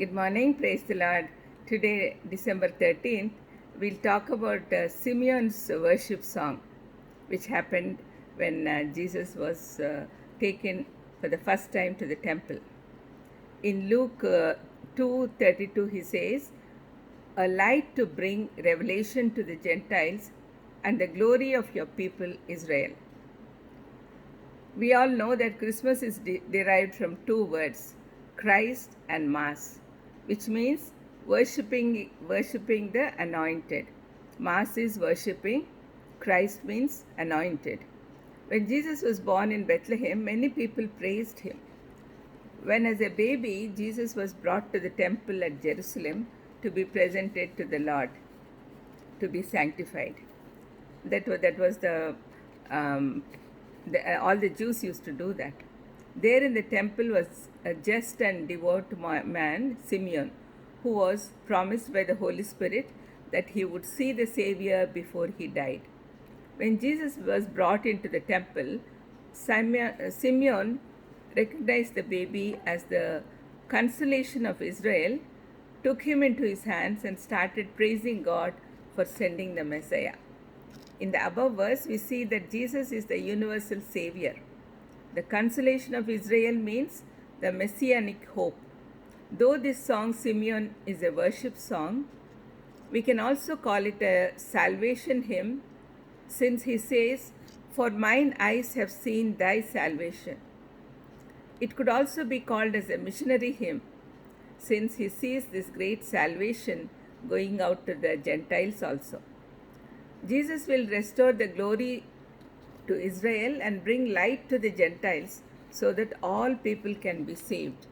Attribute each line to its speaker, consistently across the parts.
Speaker 1: Good morning, praise the Lord. Today, December 13th, we'll talk about Simeon's worship song, which happened when Jesus was taken for the first time to the temple. In Luke 2:32, he says, "A light to bring revelation to the Gentiles and the glory of your people Israel." We all know that Christmas is derived from two words, Christ and Mass, which means worshipping the anointed. Mass is worshipping, Christ means anointed. When Jesus was born in Bethlehem, many people praised him. When as a baby, Jesus was brought to the temple at Jerusalem to be presented to the Lord, to be sanctified. That was all the Jews used to do that. There in the temple was a just and devout man, Simeon, who was promised by the Holy Spirit that he would see the Savior before he died. When Jesus was brought into the temple, Simeon recognized the baby as the consolation of Israel, took him into his hands, and started praising God for sending the Messiah. In the above verse, we see that Jesus is the universal Savior. The consolation of Israel means the messianic hope. Though this song, Simeon, is a worship song, we can also call it a salvation hymn, since he says, "For mine eyes have seen thy salvation." It could also be called as a missionary hymn, since he sees this great salvation going out to the Gentiles also. Jesus will restore the glory to Israel and bring light to the Gentiles so that all people can be saved.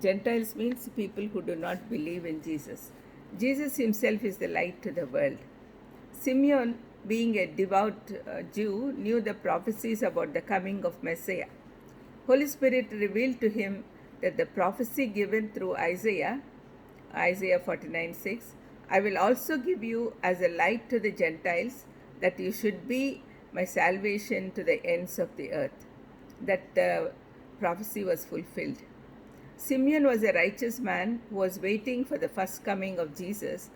Speaker 1: Gentiles means people who do not believe in Jesus. Jesus himself is the light to the world. Simeon, being a devout Jew, knew the prophecies about the coming of Messiah. Holy Spirit revealed to him that the prophecy given through Isaiah 49:6, "I will also give you as a light to the Gentiles, that you should be my salvation to the ends of the earth." That prophecy was fulfilled. Simeon was a righteous man who was waiting for the first coming of Jesus,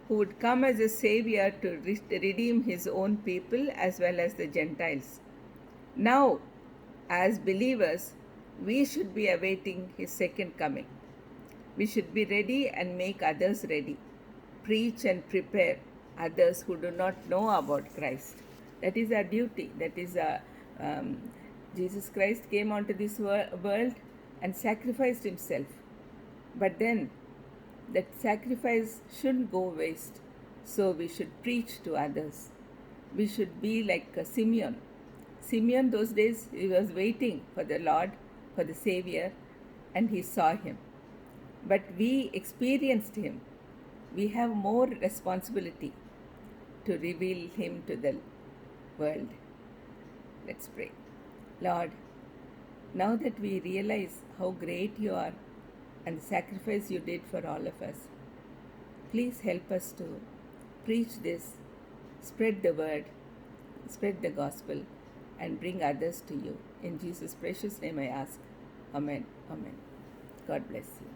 Speaker 1: who would come as a savior to redeem his own people as well as the Gentiles. Now, as believers, we should be awaiting his second coming. We should be ready and make others ready. Preach and prepare others who do not know about Christ. That is our duty. That is Jesus Christ came onto this world and sacrificed himself. But then that sacrifice shouldn't go waste. So we should preach to others. We should be like Simeon. Simeon, those days, he was waiting for the Lord, for the Savior, and he saw him. But we experienced him. We have more responsibility to reveal him to the world. Let's pray. Lord, now that we realize how great you are and the sacrifice you did for all of us, please help us to preach this, spread the word, spread the gospel, and bring others to you. In Jesus' precious name I ask. Amen. Amen. God bless you.